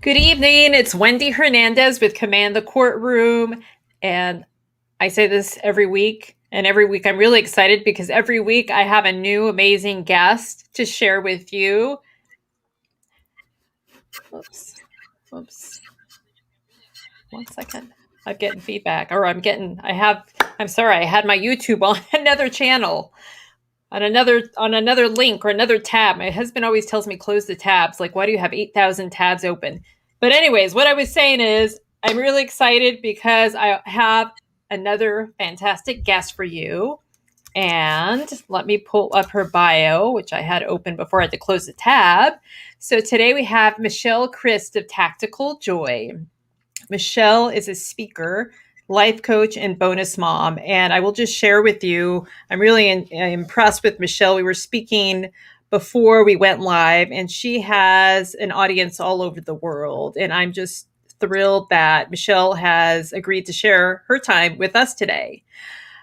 Good evening. It's Wendy Hernandez with Command the Courtroom. And I say this every week. And every week I'm really excited because every week I have a new amazing guest to share with you. Whoops. Whoops. 1 second. I'm getting feedback. I'm sorry, I had my YouTube on another channel. On another link or another tab. My husband always tells me close the tabs. Like, why do you have 8,000 tabs open? But anyways, what I was saying is I'm really excited because I have another fantastic guest for you. And let me pull up her bio, which I had open before I had to close the tab. So today we have Michelle Crist of Tactical Joy. Michelle is a speaker, life coach, and bonus mom. And I will just share with you, I'm really impressed with Michelle. We were speaking before we went live, and she has an audience all over the world. And I'm just thrilled that Michelle has agreed to share her time with us today.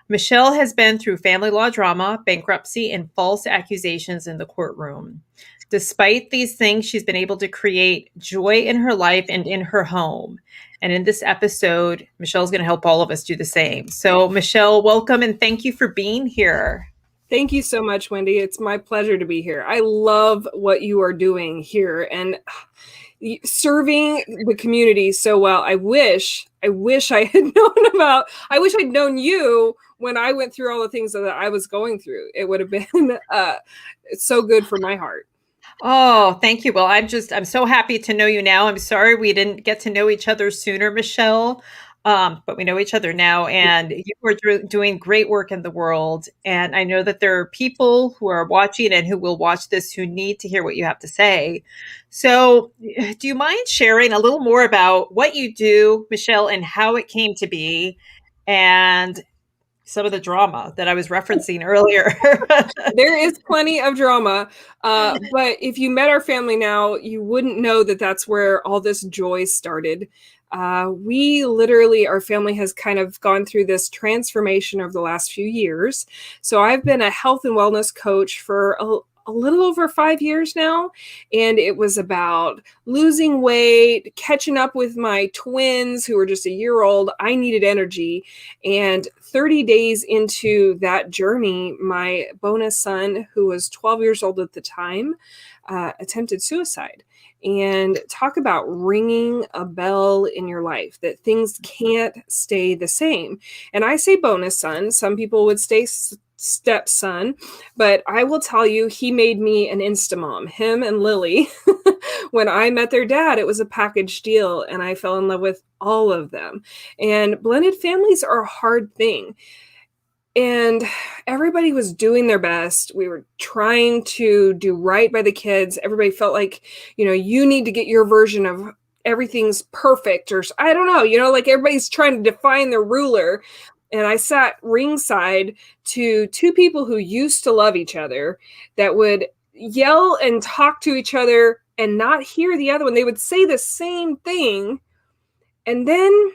Michelle has been through family law drama, bankruptcy, and false accusations in the courtroom. Despite these things, she's been able to create joy in her life and in her home. And in this episode, Michelle's going to help all of us do the same. So, Michelle, welcome and thank you for being here. Thank you so much, Wendy. It's my pleasure to be here. I love what you are doing here and serving the community so well. I wish I had I wish I'd known you when I went through all the things that I was going through. It would have been so good for my heart. Oh, thank you. Well, I'm so happy to know you now. I'm sorry we didn't get to know each other sooner, Michelle. But we know each other now, and you are doing great work in the world. And I know that there are people who are watching and who will watch this who need to hear what you have to say. So, do you mind sharing a little more about what you do, Michelle, and how it came to be, and some of the drama that I was referencing earlier? There is plenty of drama, but if you met our family now, you wouldn't know that that's where all this joy started. Our family has kind of gone through this transformation over the last few years. So I've been a health and wellness coach for a little over 5 years now. And it was about losing weight, catching up with my twins who were just a year old. I needed energy. And 30 days into that journey, my bonus son, who was 12 years old at the time, attempted suicide. And talk about ringing a bell in your life, that things can't stay the same. And I say bonus son, some people would say stepson, but I will tell you, he made me an Instamom, him and Lily. When I met their dad, it was a package deal, and I fell in love with all of them. And blended families are a hard thing. And everybody was doing their best. We were trying to do right by the kids. Everybody felt like, you need to get your version of everything's perfect, or I don't know, like everybody's trying to define their ruler. And I sat ringside to two people who used to love each other that would yell and talk to each other and not hear the other one. They would say the same thing. And then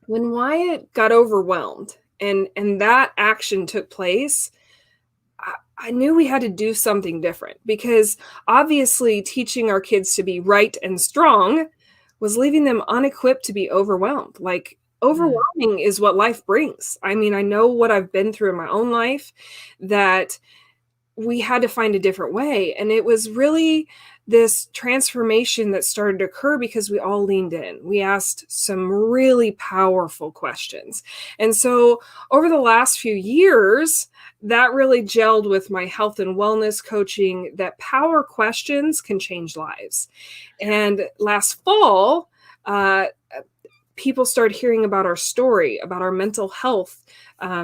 when Wyatt got overwhelmed, and that action took place, I knew we had to do something different, because obviously teaching our kids to be right and strong was leaving them unequipped to be overwhelmed. Like, overwhelming is what life brings. I mean, I know what I've been through in my own life, that we had to find a different way. And it was really this transformation that started to occur because we all leaned in. We asked some really powerful questions. And so over the last few years, that really gelled with my health and wellness coaching, that power questions can change lives. And last fall, people started hearing about our story, about our mental health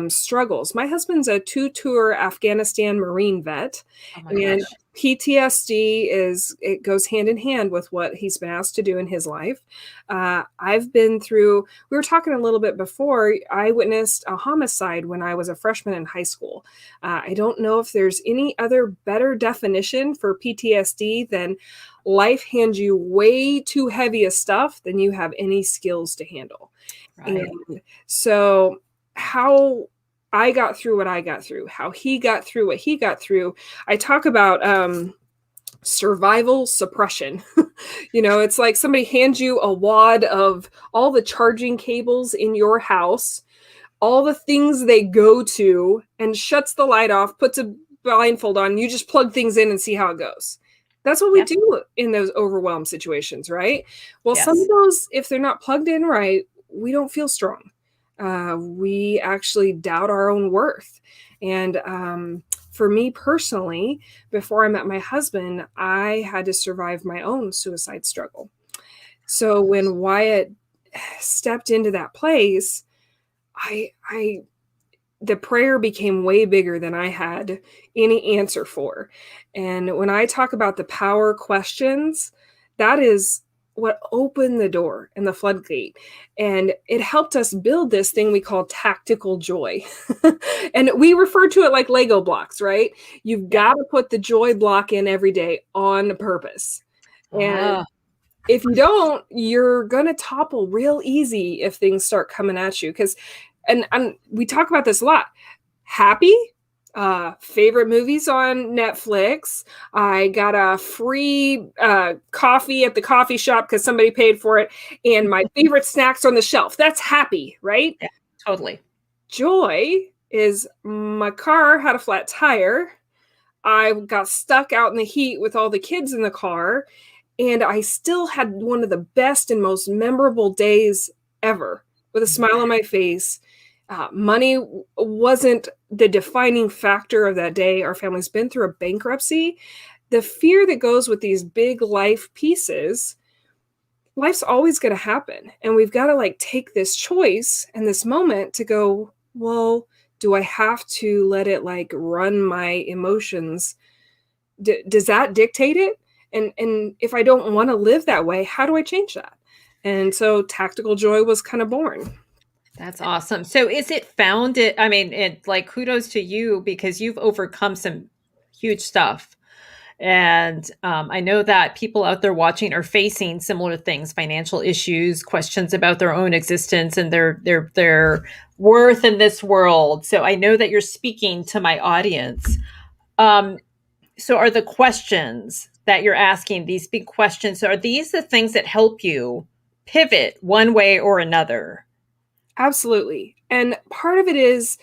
struggles. My husband's a 2-tour Afghanistan Marine vet, and PTSD goes hand in hand with what he's been asked to do in his life. I've been through, we were talking a little bit before, I witnessed a homicide when I was a freshman in high school. I don't know if there's any other better definition for PTSD than life hands you way too heavy a stuff than you have any skills to handle. Right. And so how I got through what I got through, how he got through what he got through. I talk about survival suppression. It's like somebody hands you a wad of all the charging cables in your house, all the things they go to, and shuts the light off, puts a blindfold on. You just plug things in and see how it goes. That's what we Yeah. do in those overwhelmed situations, right? Well, some of Yes. those, if they're not plugged in right, we don't feel strong. We actually doubt our own worth. And for me personally, before I met my husband, I had to survive my own suicide struggle. So when Wyatt stepped into that place, I the prayer became way bigger than I had any answer for. And when I talk about the power questions, that is what opened the door and the floodgate. And it helped us build this thing we call tactical joy. And we refer to it like Lego blocks, right? You've Yeah. got to put the joy block in every day on purpose. And Ah, if you don't, you're going to topple real easy if things start coming at you. Because, and we talk about this a lot. Happy, favorite movies on Netflix. I got a free coffee at the coffee shop because somebody paid for it. And my favorite snacks on the shelf. That's happy, right? yeah, totally. Joy is my car had a flat tire. I got stuck out in the heat with all the kids in the car. And I still had one of the best and most memorable days ever with a smile on my face. Money wasn't the defining factor of that day. Our family's been through a bankruptcy. The fear that goes with these big life pieces, life's always going to happen. And we've got to take this choice and this moment to go, well, do I have to let it run my emotions? Does that dictate it? And if I don't want to live that way, how do I change that? And so tactical joy was kind of born. That's awesome. So is it founded? I mean, kudos to you because you've overcome some huge stuff. And I know that people out there watching are facing similar things, financial issues, questions about their own existence and their worth in this world. So I know that you're speaking to my audience. So are the questions that you're asking, these big questions, so are these the things that help you pivot one way or another? Absolutely. And part of it is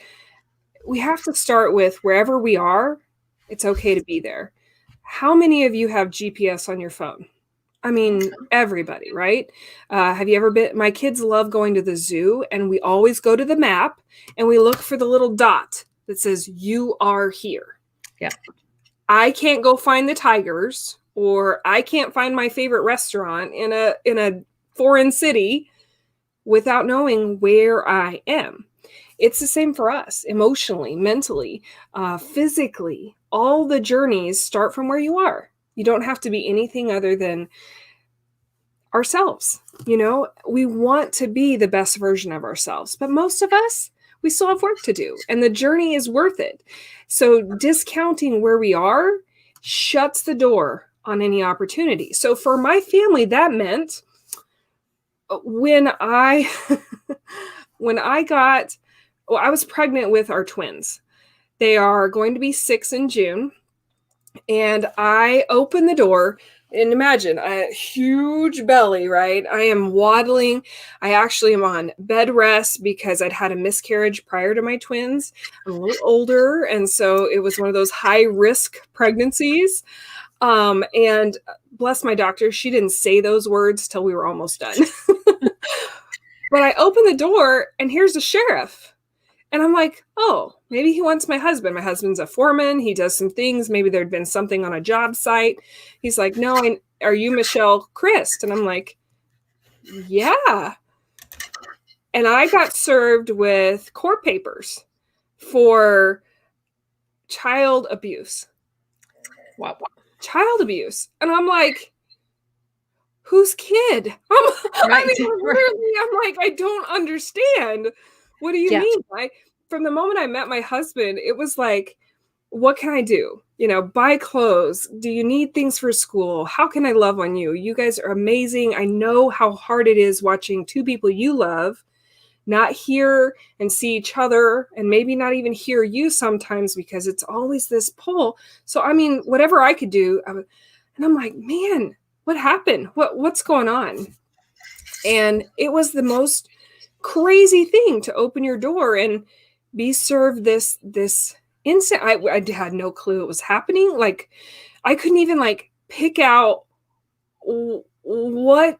we have to start with wherever we are, it's okay to be there. How many of you have GPS on your phone? I mean, everybody, right? Have you ever been? My kids love going to the zoo, and we always go to the map and we look for the little dot that says, you are here. Yeah. I can't go find the tigers, or I can't find my favorite restaurant in a foreign city without knowing where I am. It's the same for us emotionally, mentally, physically. All the journeys start from where you are. You don't have to be anything other than ourselves. We want to be the best version of ourselves, but most of us, we still have work to do, and the journey is worth it. So discounting where we are shuts the door on any opportunity. So for my family, that meant when I I was pregnant with our twins. They are going to be 6 in June. And I opened the door, and imagine a huge belly, right? I am waddling. I actually am on bed rest because I'd had a miscarriage prior to my twins. I'm a little older, and so it was one of those high risk pregnancies. And bless my doctor, she didn't say those words till we were almost done. But I opened the door, and here's the sheriff. And I'm like, oh, maybe he wants my husband. My husband's a foreman. He does some things. Maybe there'd been something on a job site. He's like, no, are you Michelle Crist? And I'm like, yeah. And I got served with court papers for child abuse. Wow. Child abuse. And I'm like, whose kid? I mean, literally, I'm like, I don't understand. What do you mean? From the moment I met my husband, it was like, what can I do? Buy clothes. Do you need things for school? How can I love on you? You guys are amazing. I know how hard it is watching two people you love not hear and see each other, and maybe not even hear you sometimes because it's always this pull. So, I mean, whatever I could do. And And I'm like, man, what happened? What's going on? And it was the most crazy thing to open your door and be served this instant. I had no clue it was happening. Like, I couldn't even like pick out what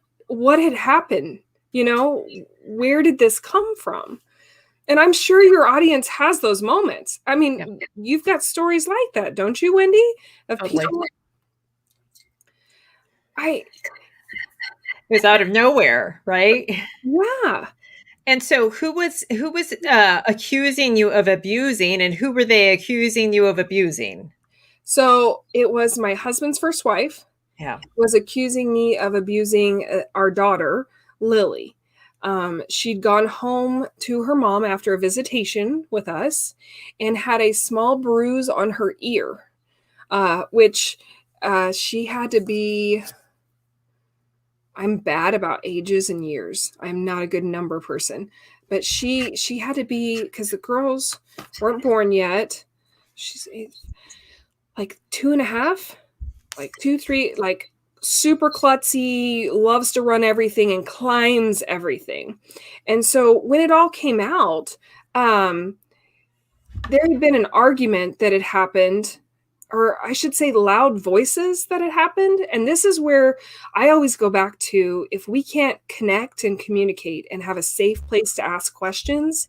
had happened. Where did this come from? And I'm sure your audience has those moments. I mean, Yep. you've got stories like that, don't you, Wendy? Of Totally. people. It was out of nowhere, right? Yeah. And so who was accusing you of abusing, and who were they accusing you of abusing? So it was my husband's first wife Yeah. was accusing me of abusing our daughter, Lily. She'd gone home to her mom after a visitation with us and had a small bruise on her ear, which she had to be. I'm bad about ages and years. I'm not a good number person, but she had to be, because the girls weren't born yet. She's like 2.5, like 2, 3, like super klutzy, loves to run everything and climbs everything. And so when it all came out, there had been an argument that had happened, or I should say loud voices that had happened. And this is where I always go back to, if we can't connect and communicate and have a safe place to ask questions,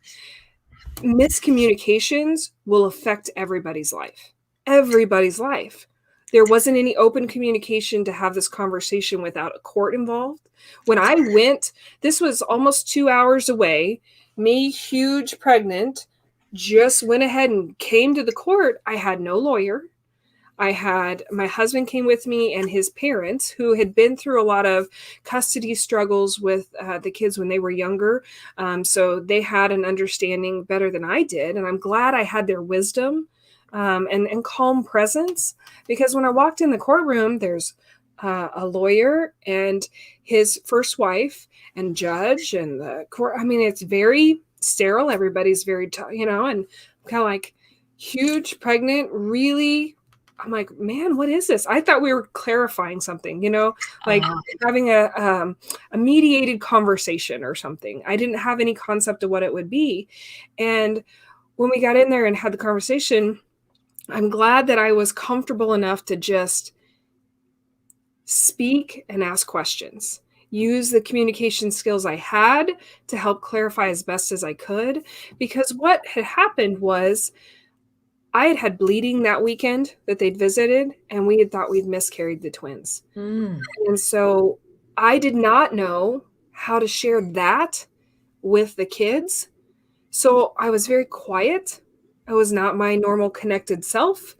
miscommunications will affect everybody's life. Everybody's life. There wasn't any open communication to have this conversation without a court involved. When I went, this was almost 2 hours away, me, huge, pregnant, just went ahead and came to the court. I had no lawyer. I had my husband came with me and his parents, who had been through a lot of custody struggles with the kids when they were younger. So they had an understanding better than I did. And I'm glad I had their wisdom and calm presence, because when I walked in the courtroom, there's a lawyer and his first wife and judge and the court. I mean, it's very sterile. Everybody's very, and kind of like huge, pregnant, really. I'm like, man, what is this? I thought we were clarifying something, like having a mediated conversation or something. I didn't have any concept of what it would be. And when we got in there and had the conversation, I'm glad that I was comfortable enough to just speak and ask questions, use the communication skills I had to help clarify as best as I could. Because what had happened was I had had bleeding that weekend that they'd visited, and we had thought we'd miscarried the twins. And so I did not know how to share that with the kids. So I was very quiet. I was not my normal connected self.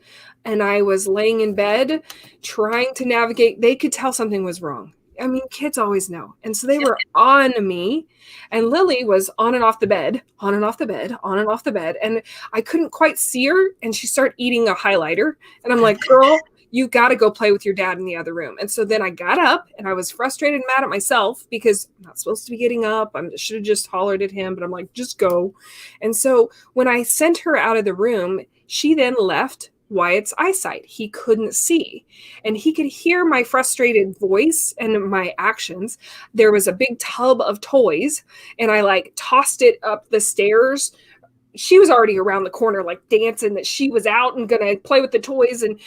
And I was laying in bed trying to navigate. They could tell something was wrong. I mean, kids always know. And so they were on me. And Lily was on and off the bed, on and off the bed, on and off the bed. And I couldn't quite see her. And she started eating a highlighter. And I'm like, girl, you got to go play with your dad in the other room. And so then I got up and I was frustrated and mad at myself because I'm not supposed to be getting up. I should have just hollered at him, but I'm like, just go. And so when I sent her out of the room, she then left Wyatt's eyesight. He couldn't see, and he could hear my frustrated voice and my actions. There was a big tub of toys, and I like tossed it up the stairs. She was already around the corner, like dancing that she was out and gonna play with the toys, and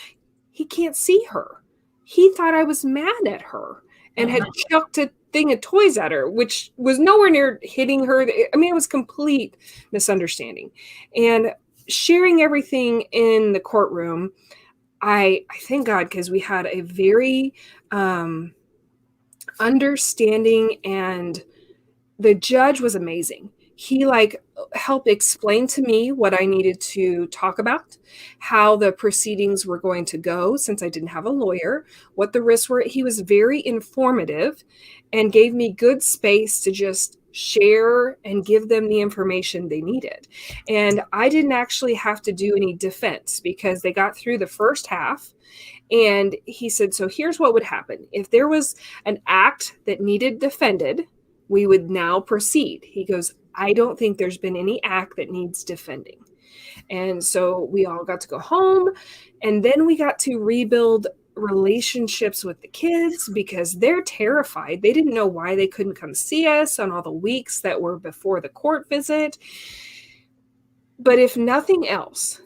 he can't see her. He thought I was mad at her and had chucked a thing of toys at her, which was nowhere near hitting her. I mean, it was complete misunderstanding. And sharing everything in the courtroom, I thank God, because we had a very understanding, and the judge was amazing. He helped explain to me what I needed to talk about, how the proceedings were going to go since I didn't have a lawyer, what the risks were. He was very informative and gave me good space to just share and give them the information they needed. And I didn't actually have to do any defense because they got through the first half. And he said, so here's what would happen. If there was an act that needed defended, we would now proceed. He goes, I don't think there's been any act that needs defending. And so we all got to go home, and then we got to rebuild relationships with the kids because they're terrified. They didn't know why they couldn't come see us on all the weeks that were before the court visit. But if nothing else,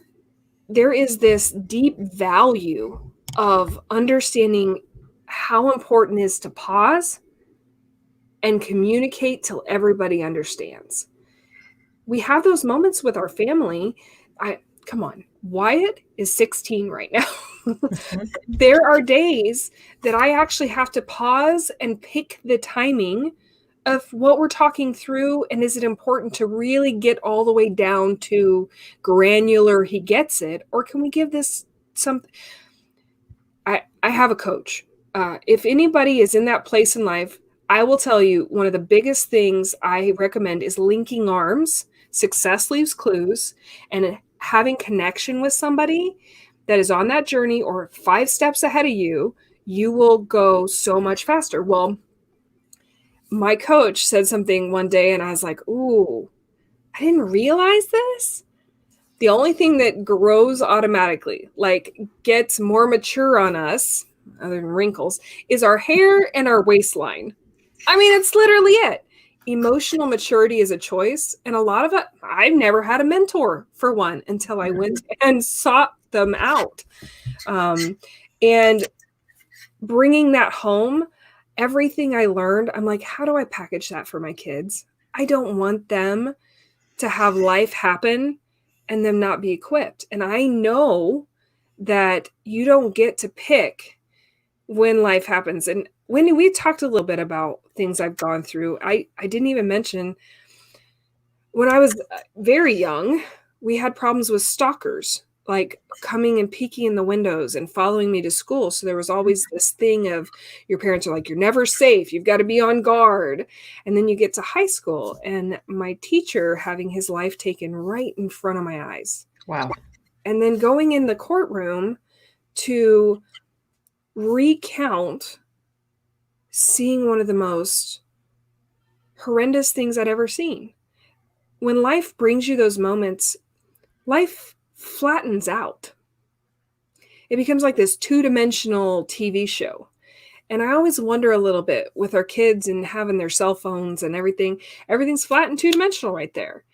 there is this deep value of understanding how important it is to pause and communicate till everybody understands. We have those moments with our family. Come on, Wyatt is 16 right now. There are days that I actually have to pause and pick the timing of what we're talking through, and is it important to really get all the way down to granular, he gets it, or can we give this something? I have a coach. If anybody is in that place in life, I will tell you one of the biggest things I recommend is linking arms. Success leaves clues, and having connection with somebody that is on that journey or 5 steps ahead of you, you will go so much faster. Well, my coach said something one day and I was like, ooh, I didn't realize this. The only thing that grows automatically, like gets more mature on us, other than wrinkles, is our hair and our waistline. I mean, it's literally it. Emotional maturity is a choice. And a lot of it, I've never had a mentor for one until I went and sought them out. And bringing that home, everything I learned, I'm like, how do I package that for my kids? I don't want them to have life happen and them not be equipped. And I know that you don't get to pick when life happens. And Wendy, we talked a little bit about things I've gone through. I didn't even mention when I was very young, we had problems with stalkers, like coming and peeking in the windows and following me to school. So there was always this thing of your parents are like, you're never safe. You've got to be on guard. And then you get to high school and my teacher having his life taken right in front of my eyes. Wow. And then going in the courtroom to recount seeing one of the most horrendous things I'd ever seen. When life brings you those moments, life flattens out. It becomes like this 2-dimensional TV show. And I always wonder a little bit with our kids and having their cell phones and everything's flat and 2-dimensional right there.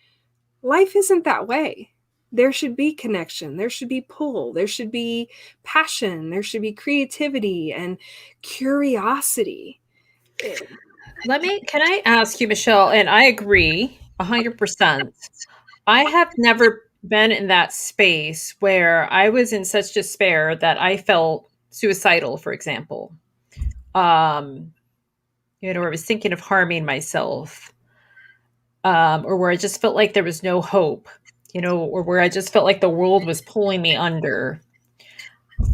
Life isn't that way. There should be connection. There should be pull. There should be passion. There should be creativity and curiosity. Can I ask you, Michelle, and I agree 100%. I have never been in that space where I was in such despair that I felt suicidal, for example. Or I was thinking of harming myself. Or where I just felt like there was no hope, or where I just felt like the world was pulling me under.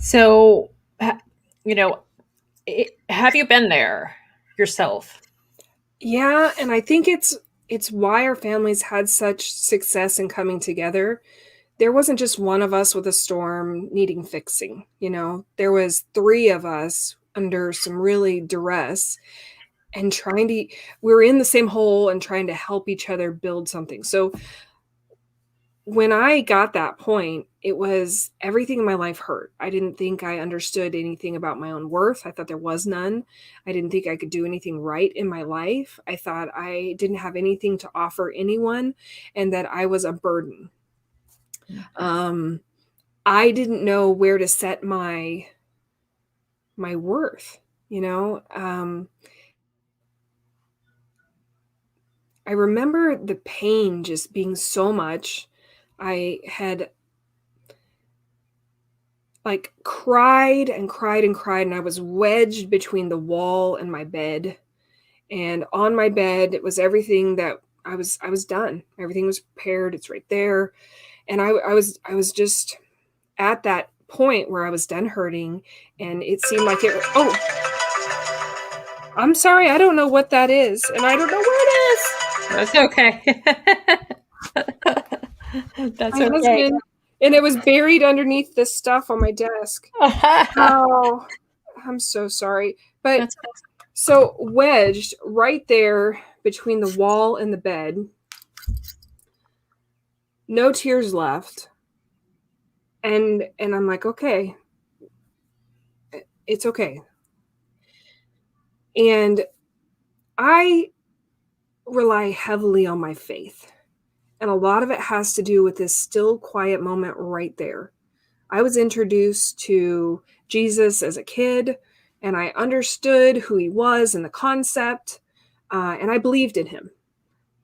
So, have you been there yourself? Yeah, and I think it's why our families had such success in coming together. There wasn't just one of us with a storm needing fixing, There was 3 of us under some really duress and we were in the same hole and trying to help each other build something. So when I got that point, it was everything in my life hurt. I didn't think I understood anything about my own worth. I thought there was none. I didn't think I could do anything right in my life. I thought I didn't have anything to offer anyone and that I was a burden. I didn't know where to set my worth, I remember the pain just being so much. I had cried and cried and cried, and I was wedged between the wall and my bed. And on my bed, it was everything that I was done. Everything was prepared. It's right there. And I was just at that point where I was done hurting, and it seemed like I'm sorry, I don't know what that is, and I don't know where it is. That's okay. That's my okay. Husband, and it was buried underneath this stuff on my desk. Oh, I'm so sorry. But so wedged right there between the wall and the bed, no tears left. And I'm like, okay, It's okay. And I rely heavily on my faith. And a lot of it has to do with this still quiet moment right there. I was introduced to Jesus as a kid, and I understood who he was and the concept, and I believed in him.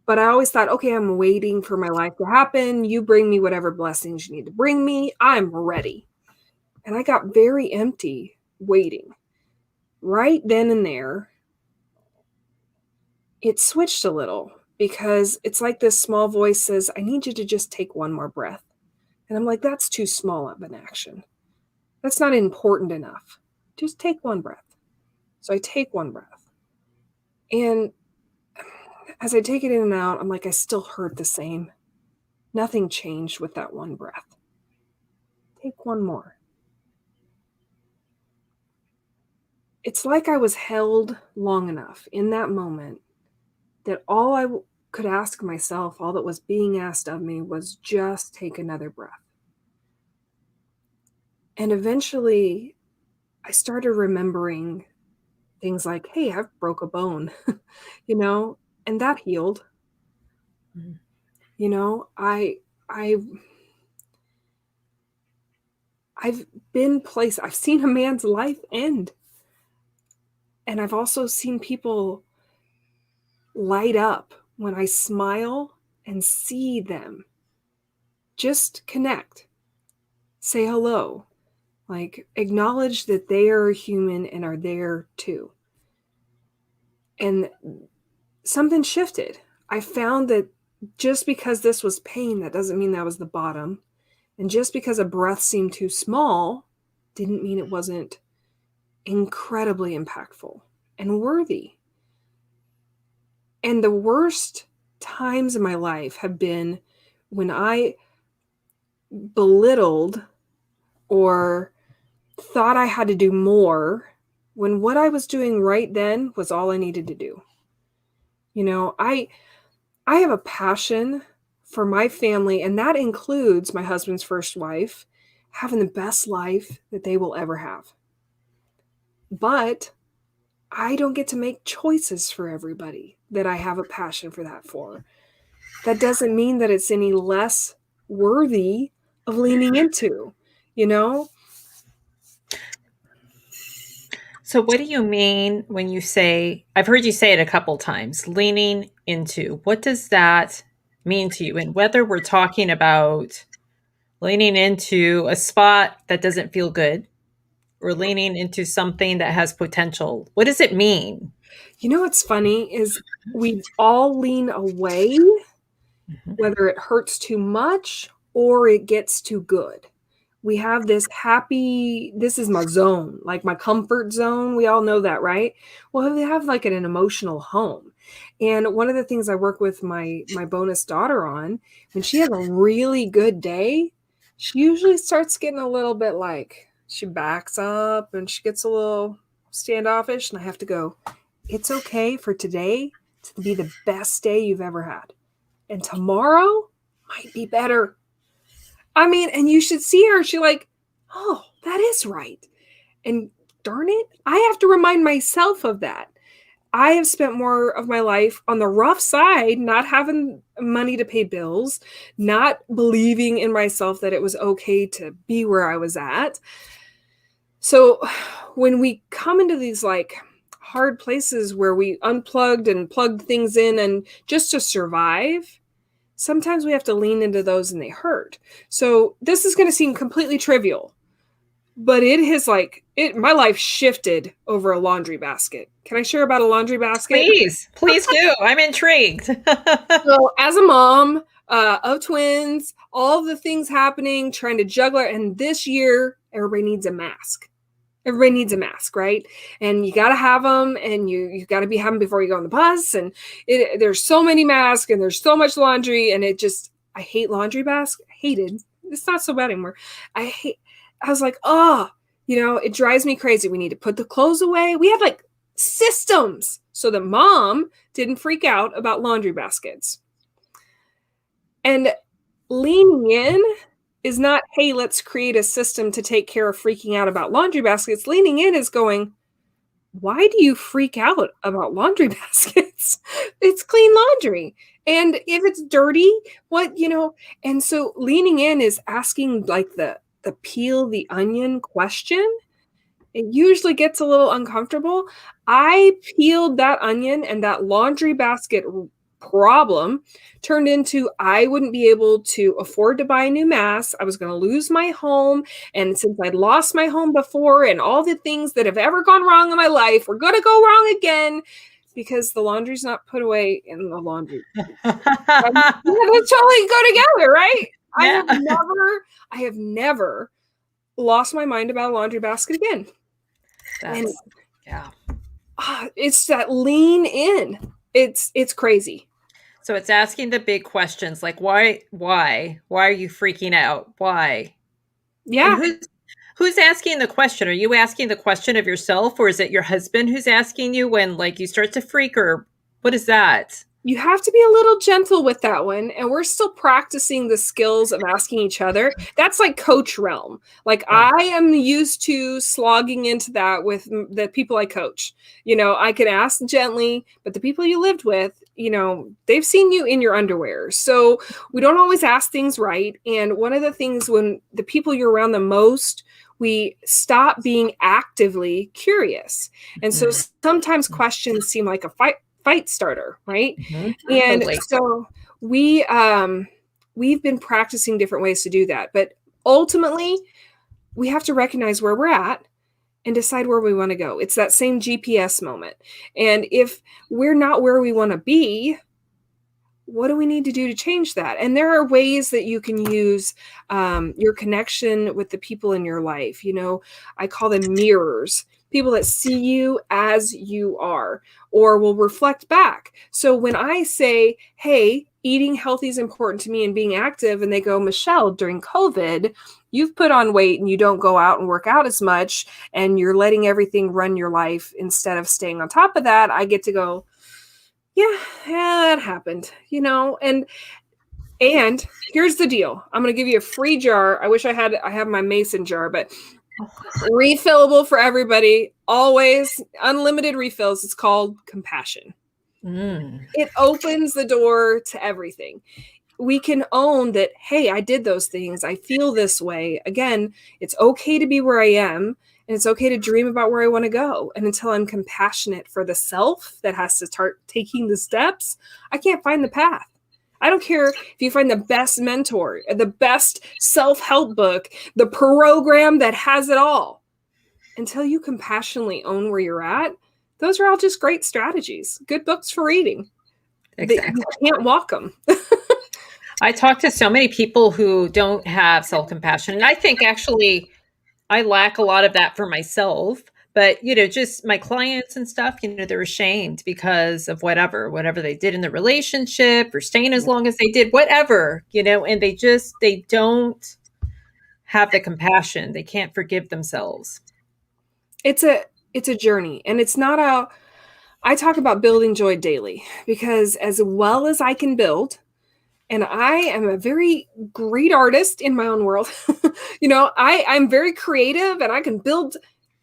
But I always thought, okay, I'm waiting for my life to happen. You bring me whatever blessings you need to bring me. I'm ready. And I got very empty waiting. Right then and there, it switched a little because it's like this small voice says, I need you to just take one more breath. And I'm like, that's too small of an action. That's not important enough. Just take one breath. So I take one breath. And as I take it in and out, I'm like, I still hurt the same. Nothing changed with that one breath. Take one more. It's like I was held long enough in that moment that all I could ask myself, all that was being asked of me, was just take another breath. And eventually, I started remembering things like, hey, I've broke a bone, and that healed. Mhm. I've I've seen a man's life end. And I've also seen people light up when I smile and see them. Just connect. Say hello. Like, acknowledge that they are human and are there too. And something shifted. I found that just because this was pain, that doesn't mean that was the bottom. And just because a breath seemed too small didn't mean it wasn't incredibly impactful and worthy. And the worst times in my life have been when I belittled or thought I had to do more when what I was doing right then was all I needed to do. I have a passion for my family, and that includes my husband's first wife having the best life that they will ever have. But I don't get to make choices for everybody that I have a passion for that for. That doesn't mean that it's any less worthy of leaning into, you know? So, what do you mean when you say, I've heard you say it a couple times, leaning into? What does that mean to you? And whether we're talking about leaning into a spot that doesn't feel good or leaning into something that has potential, what does it mean? You know what's funny is we all lean away, Mhm. whether it hurts too much or it gets too good. We have this this is my zone, like my comfort zone. We all know that, right? Well, they have like an emotional home. And one of the things I work with my bonus daughter on, when she has a really good day, she usually starts getting a little bit like she backs up and she gets a little standoffish. And I have to go, it's okay for today to be the best day you've ever had. And tomorrow might be better. I mean, and you should see her. She like, oh, that is right. And darn it, I have to remind myself of that. I have spent more of my life on the rough side, not having money to pay bills, not believing in myself that it was okay to be where I was at. So when we come into these like hard places where we unplugged and plugged things in and just to survive, sometimes we have to lean into those and they hurt. So this is going to seem completely trivial, but it has my life shifted over a laundry basket. Can I share about a laundry basket? Please do. I'm intrigued. So as a mom of twins, all the things happening, trying to juggle it, and this year everybody needs a mask. Everybody needs a mask, right? And you got to have them, and you got to be having them before you go on the bus. And there's so many masks, and there's so much laundry, and I hate laundry baskets. Hated. It's not so bad anymore. I was like, oh, it drives me crazy. We need to put the clothes away. We have like systems so that mom didn't freak out about laundry baskets. And leaning in is not, hey, let's create a system to take care of freaking out about laundry baskets. Leaning in is going, why do you freak out about laundry baskets? It's clean laundry. And if it's dirty, what, and so leaning in is asking like the peel the onion question. It usually gets a little uncomfortable. I peeled that onion, and that laundry basket problem turned into I wouldn't be able to afford to buy a new mask. I was going to lose my home. And since I'd lost my home before, and all the things that have ever gone wrong in my life were going to go wrong again because the laundry's not put away in the laundry. Yeah, they totally go together, right? Yeah. I have never lost my mind about a laundry basket again. Yeah. It's that lean in. It's crazy. So it's asking the big questions like why are you freaking out? Why? Yeah. And who's asking the question? Are you asking the question of yourself, or is it your husband who's asking you when like you start to freak, or what is that? You have to be a little gentle with that one. And we're still practicing the skills of asking each other. That's like coach realm. Like Yeah. I am used to slogging into that with the people I coach. I can ask gently, but the people you lived with, they've seen you in your underwear. So we don't always ask things right. And one of the things when the people you're around the most, we stop being actively curious. And so sometimes questions seem like a fight starter, right? And Totally. so we've been practicing different ways to do that. But ultimately, we have to recognize where we're at and decide where we want to go. It's that same GPS moment. And if we're not where we want to be, what do we need to do to change that? And there are ways that you can use your connection with the people in your life. I call them mirrors, people that see you as you are or will reflect back. So when I say, hey, eating healthy is important to me and being active, and they go, Michelle, during COVID, you've put on weight and you don't go out and work out as much and you're letting everything run your life instead of staying on top of that, I get to go, yeah, that happened, and here's the deal. I'm going to give you a free jar. I wish I have my mason jar, but refillable for everybody, always unlimited refills. It's called compassion. It opens the door to everything. We can own that, hey, I did those things. I feel this way. Again, it's okay to be where I am, and it's okay to dream about where I want to go. And until I'm compassionate for the self that has to start taking the steps, I can't find the path. I don't care if you find the best mentor, the best self-help book, the program that has it all. Until you compassionately own where you're at, those are all just great strategies, good books for reading. Exactly. You can't walk them. I talk to so many people who don't have self-compassion. And I think actually I lack a lot of that for myself. But, just my clients and stuff, they're ashamed because of whatever they did in the relationship or staying as long as they did, whatever, and they don't have the compassion. They can't forgive themselves. It's a journey, and it's not I talk about building joy daily because as well as I can build, and I am a very great artist in my own world, I'm very creative and I can build.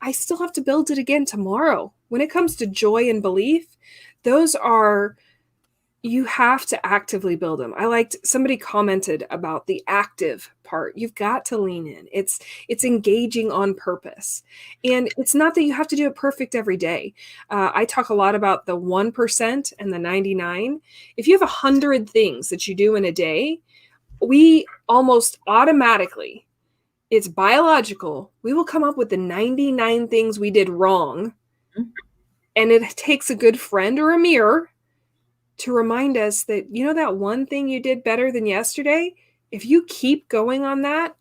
I still have to build it again tomorrow. When it comes to joy and belief, you have to actively build them. Somebody commented about the active part. You've got to lean in. It's engaging on purpose. And it's not that you have to do it perfect every day. I talk a lot about the 1% and the 99. If you have 100 things that you do in a day, we almost automatically, it's biological, we will come up with the 99 things we did wrong. And it takes a good friend or a mirror to remind us that, that one thing you did better than yesterday, if you keep going on that,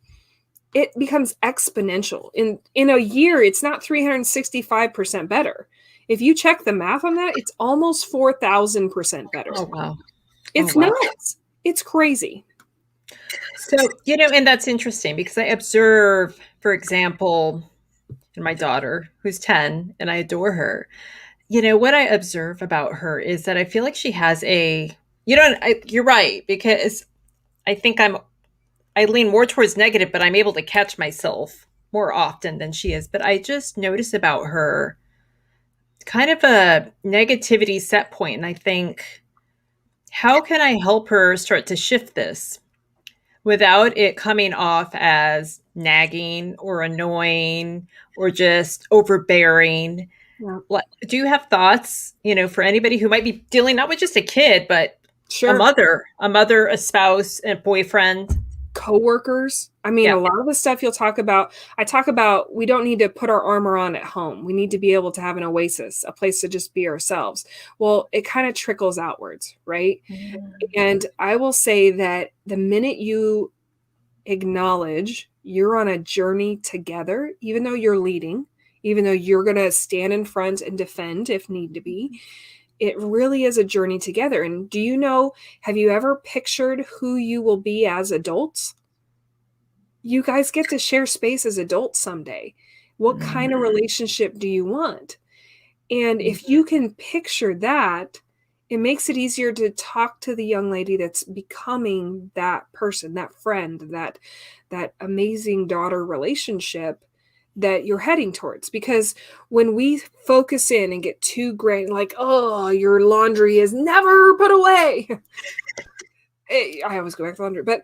it becomes exponential. In a year, it's not 365% better. If you check the math on that, it's almost 4,000% better. Oh, wow. It's nuts. It's crazy. So, and that's interesting because I observe, for example, in my daughter who's 10 and I adore her. What I observe about her is that I feel like she has you're right, because I think I I lean more towards negative, but I'm able to catch myself more often than she is. But I just notice about her kind of a negativity set point, and I think, how can I help her start to shift this without it coming off as nagging or annoying or just overbearing? Yeah. Do you have thoughts, for anybody who might be dealing not with just a kid, but Sure. a mother, a spouse, a boyfriend? Coworkers. I mean, Yeah. a lot of the stuff you'll talk about, I talk about, we don't need to put our armor on at home. We need to be able to have an oasis, a place to just be ourselves. Well, it kind of trickles outwards, right? Mm. And I will say that the minute you acknowledge you're on a journey together, even though you're leading, even though you're going to stand in front and defend if need to be, it really is a journey together. And do you know, have you ever pictured who you will be as adults? You guys get to share space as adults someday. What kind of relationship do you want? And if you can picture that, it makes it easier to talk to the young lady that's becoming that person, that friend, that amazing daughter relationship that you're heading towards. Because when we focus in and get too great, like, oh, your laundry is never put away. I always go back to laundry, but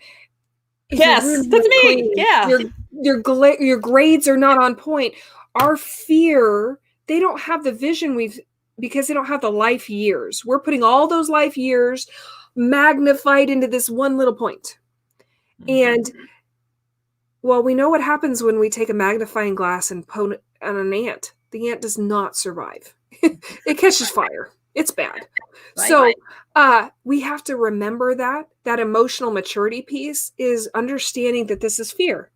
if your Yes, room's that's not me. clean, Yeah. your grades are not on point. Our fear, they don't have the vision because they don't have the life years. We're putting all those life years magnified into this one little point. And well, we know what happens when we take a magnifying glass and put it on an ant. The ant does not survive. It catches fire. It's bad. Right. So we have to remember that emotional maturity piece is understanding that this is fear.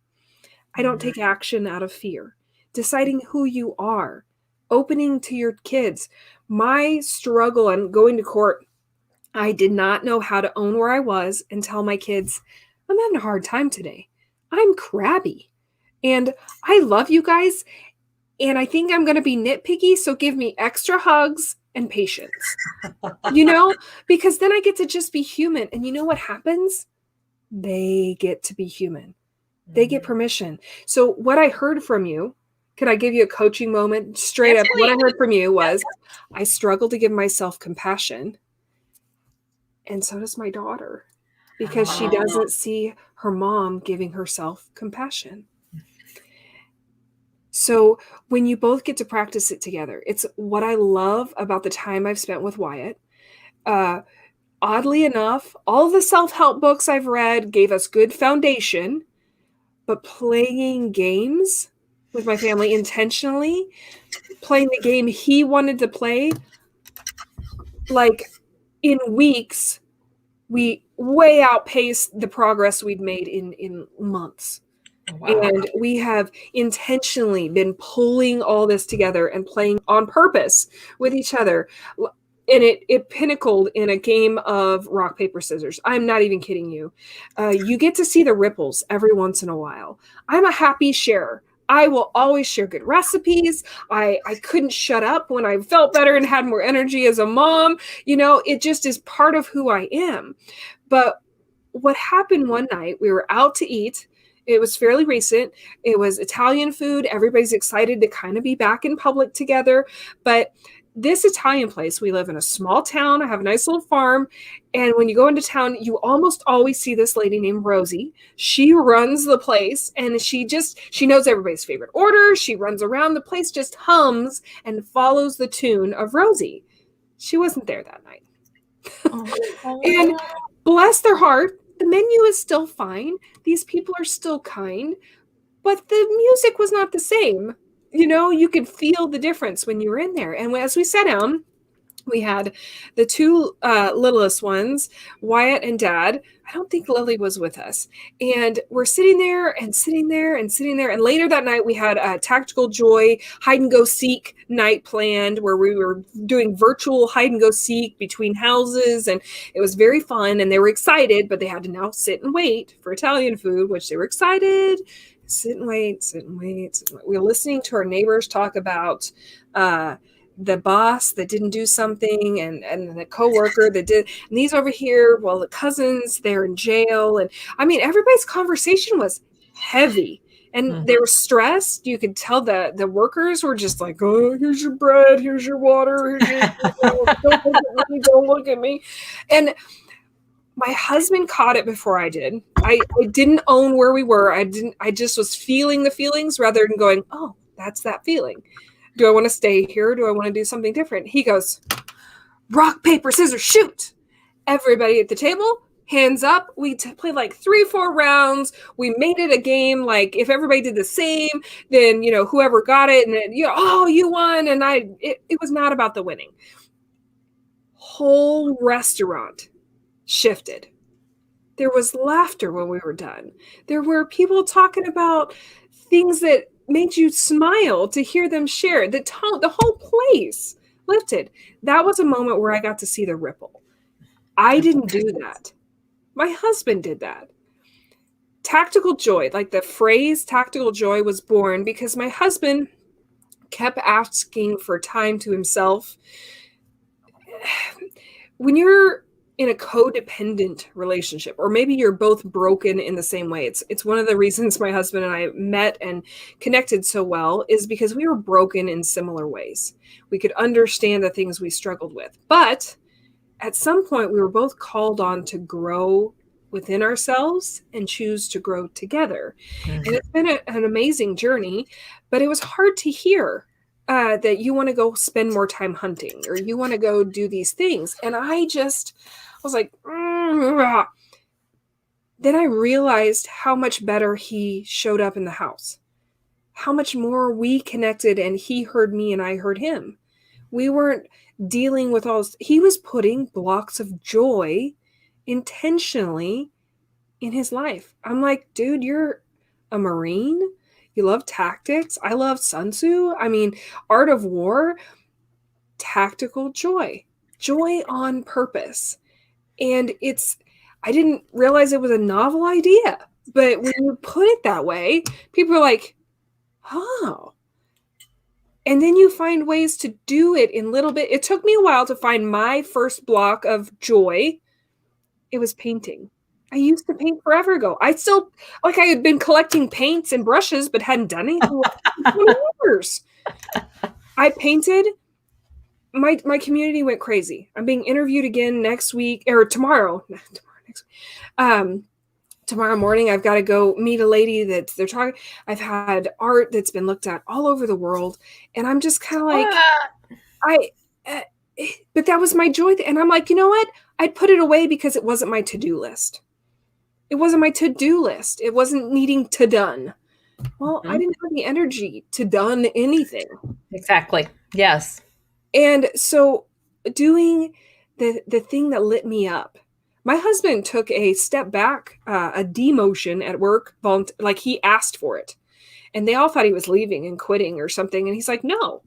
I don't take action out of fear. Deciding who you are, opening to your kids. My struggle and going to court, I did not know how to own where I was and tell my kids, I'm having a hard time today. I'm crabby. And I love you guys. And I think I'm going to be nitpicky. So give me extra hugs and patience, because then I get to just be human. And you know what happens? They get to be human. They get permission. So what I heard from you, could I give you a coaching moment? Straight up, what I heard from you was, I struggle to give myself compassion. And so does my daughter, because she doesn't see her mom giving herself compassion. So when you both get to practice it together, it's what I love about the time I've spent with Wyatt. Oddly enough, all the self-help books I've read gave us good foundation, but playing games with my family intentionally, playing the game he wanted to play, like in weeks, we way outpaced the progress we'd made in months. Wow. And we have intentionally been pulling all this together and playing on purpose with each other. And it pinnacled in a game of rock, paper, scissors. I'm not even kidding you. You get to see the ripples every once in a while. I'm a happy sharer. I will always share good recipes. I couldn't shut up when I felt better and had more energy as a mom. It just is part of who I am. But what happened one night, we were out to eat. It was fairly recent. It was Italian food. Everybody's excited to kind of be back in public together. But this Italian place, we live in a small town. I have a nice little farm. And when you go into town, you almost always see this lady named Rosie. She runs the place, and she knows everybody's favorite order. She runs around. The place just hums and follows the tune of Rosie. She wasn't there that night. And bless their heart, the menu is still fine. These people are still kind, but the music was not the same. You could feel the difference when you were in there. And as we sat down, we had the two littlest ones, Wyatt and Dad. I don't think Lily was with us. And we're sitting there and sitting there and sitting there. And later that night, we had a Tactical Joy hide and go seek night planned, where we were doing virtual hide and go seek between houses. And it was very fun. And they were excited, but they had to now sit and wait for Italian food, which they were excited. Sit and wait, sit and wait, sit and wait. We were listening to our neighbors talk about the boss that didn't do something, and the coworker that did, and these over here, well, the cousins, they're in jail. And I mean, everybody's conversation was heavy. And they were stressed. You could tell the workers were just like, oh, here's your bread, here's your water, here's your, don't look at me, don't look at me. And my husband caught it before I did. I didn't own where we were. I just was feeling the feelings rather than going, oh, that's that feeling. Do I want to stay here? Do I want to do something different? He goes, rock, paper, scissors, shoot. Everybody at the table, hands up. We played like 3-4 rounds. We made it a game. Like if everybody did the same, then, whoever got it, and then, oh, you won. And it was not about the winning. Whole restaurant shifted. There was laughter when we were done. There were people talking about things that made you smile to hear them share. The whole place lifted. That was a moment where I got to see the ripple. I didn't do that. My husband did that. Tactical joy, like the phrase tactical joy, was born because my husband kept asking for time to himself. When you're in a codependent relationship, or maybe you're both broken in the same way. It's one of the reasons my husband and I met and connected so well, is because we were broken in similar ways. We could understand the things we struggled with. But at some point, we were both called on to grow within ourselves and choose to grow together. And it's been an amazing journey, but it was hard to hear that you want to go spend more time hunting, or you want to go do these things. And I was like, Then I realized how much better he showed up in the house, how much more we connected, and he heard me and I heard him. We weren't dealing with he was putting blocks of joy intentionally in his life. I'm like, dude, you're a Marine. You love tactics. I love Sun Tzu. I mean, art of war, tactical joy on purpose. And I didn't realize it was a novel idea, but when you put it that way, people are like, oh. And then you find ways to do it in little bit. It took me a while to find my first block of joy. It was painting. I used to paint forever ago. I had been collecting paints and brushes, but hadn't done anything in 20 years. I painted. My community went crazy. I'm being interviewed again next week, or tomorrow. Tomorrow morning, I've got to go meet a lady that they're talking. I've had art that's been looked at all over the world, and I'm just kind of like, but that was my joy. And I'm like, you know what? I'd put it away because it wasn't my to-do list. It wasn't my to-do list. It wasn't needing to done. Well, I didn't have the energy to done anything. Exactly. Yes. And so doing the thing that lit me up, my husband took a step back, a demotion at work, like he asked for it. And they all thought he was leaving and quitting or something. And he's like, no,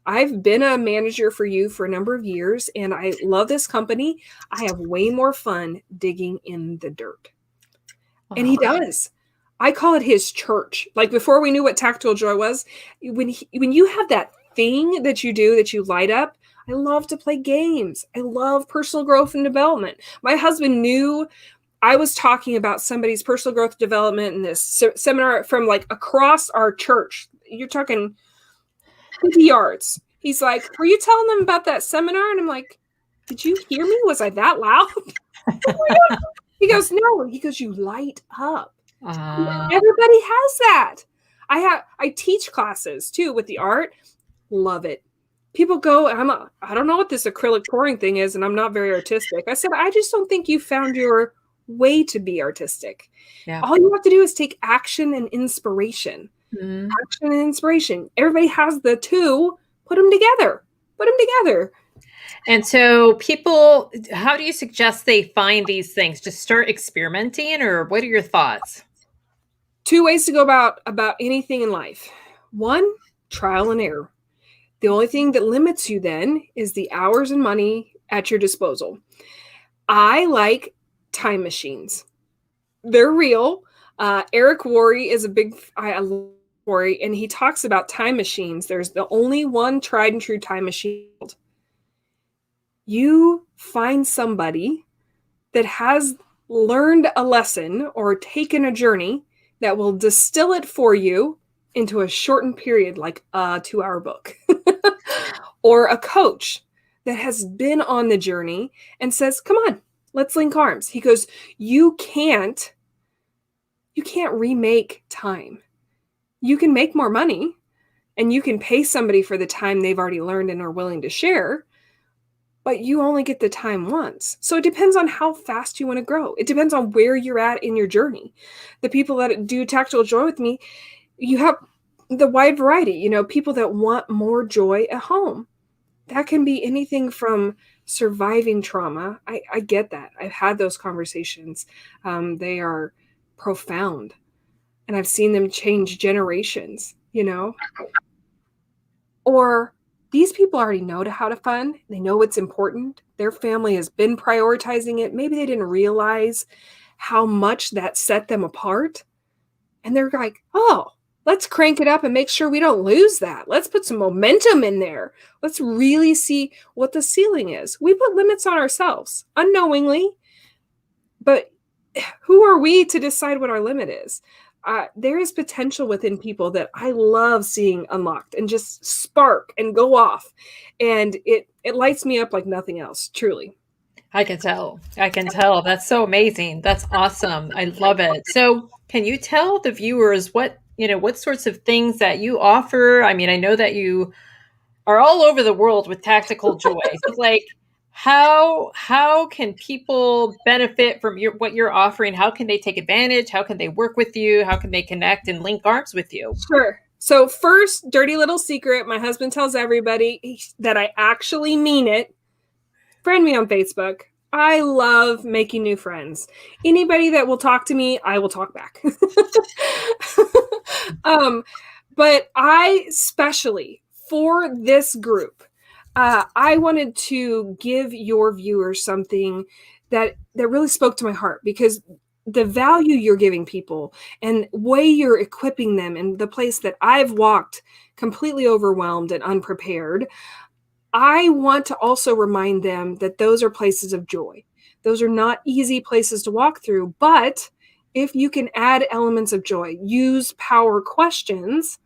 I've been a manager for you for a number of years, and I love this company. I have way more fun digging in the dirt. Oh. And he does. I call it his church. Like before we knew what tactical joy was, when you have that thing that you do that you light up, I love to play games. I love personal growth and development. My husband knew I was talking about somebody's personal growth development in this seminar from like across our church. You're talking 50 yards. He's like, were you telling them about that seminar? And I'm like, did you hear me? Was I that loud? Oh, he goes, no. He goes, you light up. Everybody has that. I teach classes too with the art. Love it. People go, I don't know what this acrylic pouring thing is, and I'm not very artistic. I said, I just don't think you found your way to be artistic. Yeah. All you have to do is take action and inspiration. Mm-hmm. Action and inspiration. Everybody has the two. Put them together. And so people, how do you suggest they find these things? Just start experimenting, or what are your thoughts? 2 ways to go about anything in life. 1, trial and error. The only thing that limits you then is the hours and money at your disposal. I like time machines. They're real. Eric Worre is I love story, and he talks about time machines. There's the only one tried and true time machine. You find somebody that has learned a lesson or taken a journey that will distill it for you into a shortened period, like a 2-hour book, or a coach that has been on the journey and says, come on, let's link arms. He goes, you can't remake time. You can make more money and you can pay somebody for the time they've already learned and are willing to share, but you only get the time once. So it depends on how fast you want to grow. It depends on where you're at in your journey. The people that do Tactical Joy with me, you have the wide variety, people that want more joy at home. That can be anything from surviving trauma. I get that. I've had those conversations. They are profound. And I've seen them change generations, Or these people already know how to fund. They know what's important. Their family has been prioritizing it. Maybe they didn't realize how much that set them apart. And they're like, oh, let's crank it up and make sure we don't lose that. Let's put some momentum in there. Let's really see what the ceiling is. We put limits on ourselves unknowingly, but who are we to decide what our limit is? There is potential within people that I love seeing unlocked and just spark and go off. And it lights me up like nothing else, truly. I can tell. That's so amazing. That's awesome. I love it. So can you tell the viewers what sorts of things that you offer? I mean, I know that you are all over the world with Tactical Joy. So like, how can people benefit from what you're offering? How can they take advantage? How can they work with you? How can they connect and link arms with you? Sure. So first, dirty little secret, my husband tells everybody that I actually mean it. Friend me on Facebook. I love making new friends. Anybody that will talk to me, I will talk back. But I especially for this group, I wanted to give your viewers something that really spoke to my heart, because the value you're giving people and way you're equipping them in the place that I've walked completely overwhelmed and unprepared. I want to also remind them that those are places of joy. Those are not easy places to walk through, but if you can add elements of joy, use power questions,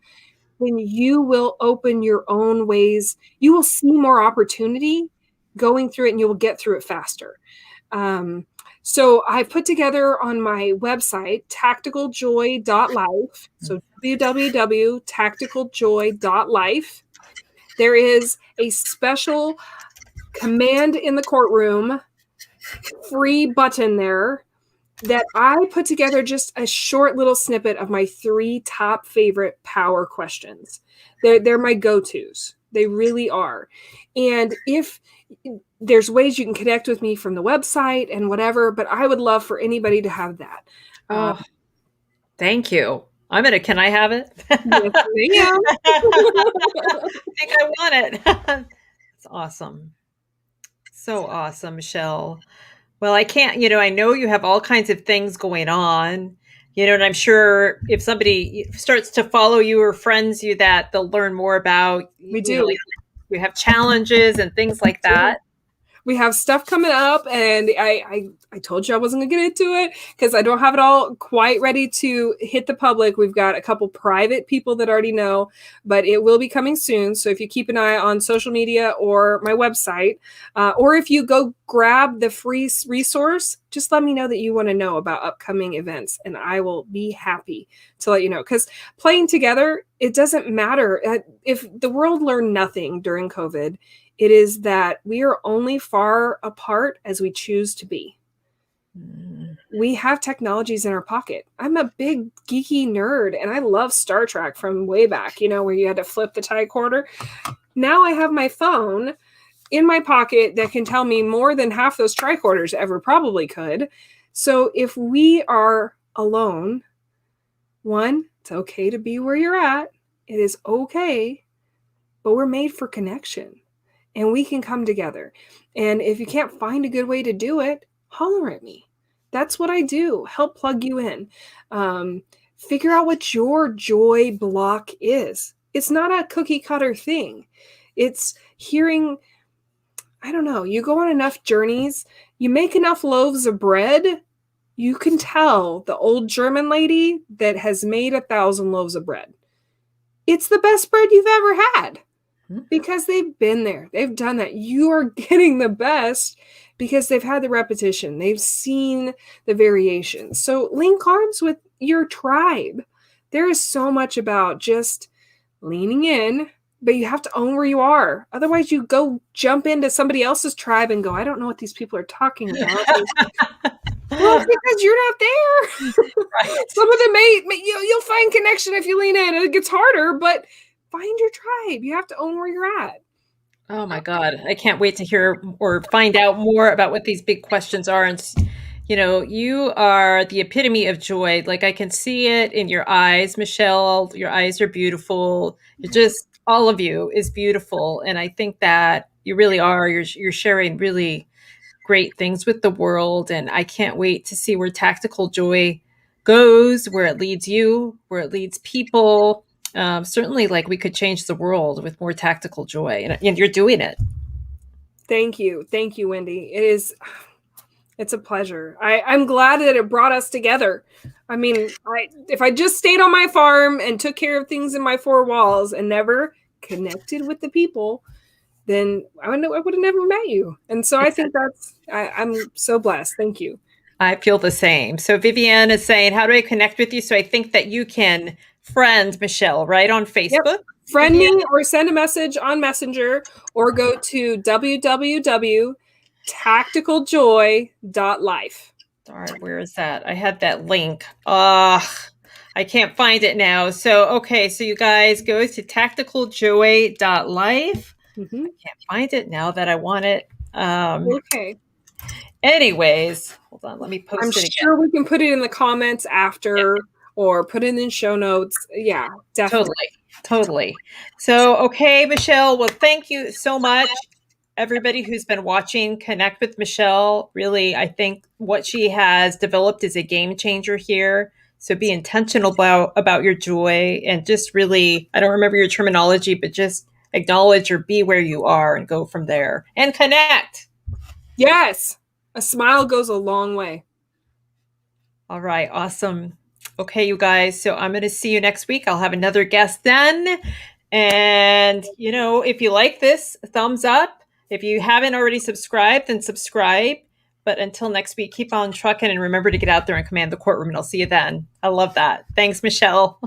then you will open your own ways. You will see more opportunity going through it, and you will get through it faster. So I put together on my website, tacticaljoy.life. So www.tacticaljoy.life. There is a special command in the courtroom free button there that I put together just a short little snippet of my 3 top favorite power questions. They're my go-tos. They really are. And if there's ways you can connect with me from the website and whatever, but I would love for anybody to have that. Oh, thank you. Can I have it? Yes, ma'am. I think I want it. It's awesome. So awesome, Michelle. Well, I can't, I know you have all kinds of things going on, and I'm sure if somebody starts to follow you or friends you, that they'll learn more about, We do. Like you have challenges and things like that. We have stuff coming up, and I told you I wasn't going to get into it because I don't have it all quite ready to hit the public. We've got a couple private people that already know, but it will be coming soon. So if you keep an eye on social media or my website, or if you go grab the free resource, just let me know that you want to know about upcoming events, and I will be happy to let you know. Because playing together, it doesn't matter. If the world learned nothing during COVID, it is that we are only far apart as we choose to be. We have technologies in our pocket. I'm a big geeky nerd, and I love Star Trek from way back, where you had to flip the tricorder. Now I have my phone in my pocket that can tell me more than half those tricorders ever probably could. So if we are alone, one, it's okay to be where you're at. It is okay, but we're made for connection. And we can come together. And if you can't find a good way to do it, holler at me. That's what I do. Help plug you in. Figure out what your joy block is. It's not a cookie cutter thing. It's hearing, I don't know, you go on enough journeys, you make enough loaves of bread, you can tell the old German lady that has made 1,000 loaves of bread. It's the best bread you've ever had because they've been there. They've done that. You are getting the best because they've had the repetition. They've seen the variations. So link arms with your tribe. There is so much about just leaning in, but you have to own where you are. Otherwise, you go jump into somebody else's tribe and go, I don't know what these people are talking about. Well, because you're not there. Right. Some of them you'll find connection if you lean in. It gets harder, but find your tribe. You have to own where you're at. Oh my God. I can't wait to hear or find out more about what these big questions are. And, you are the epitome of joy. Like I can see it in your eyes, Michelle. Your eyes are beautiful. You're just, all of you is beautiful. And I think that you really are. You're sharing really great things with the world. And I can't wait to see where tactical joy goes, where it leads you, where it leads people. Certainly, like we could change the world with more tactical joy, and you're doing it. Thank you, Wendy. It's a pleasure. I'm glad that it brought us together. I mean, if I just stayed on my farm and took care of things in my four walls and never connected with the people, then I would have never met you. And so I think I'm so blessed. Thank you. I feel the same. So Vivienne is saying, how do I connect with you? So I think that you can friend Michelle, right, on Facebook. Yep. Friend me or send a message on Messenger or go to www.tacticaljoy.life. Darn, where is that? I had that link. I can't find it now. So you guys go to tacticaljoy.life. Mm-hmm. I can't find it now that I want it. Okay. Anyways, hold on. Let me post it again. I'm sure we can put it in the comments after or put it in show notes. Yeah, definitely. Totally. So, Michelle, well, thank you so much. Everybody who's been watching, connect with Michelle. Really, I think what she has developed is a game changer here. So be intentional about your joy and just really, I don't remember your terminology, but just acknowledge or be where you are and go from there and connect. Yes. A smile goes a long way. All right. Awesome. Okay, you guys. So I'm going to see you next week. I'll have another guest then. And, if you like this, thumbs up. If you haven't already subscribed, then subscribe. But until next week, keep on trucking and remember to get out there and command the courtroom. And I'll see you then. I love that. Thanks, Michelle.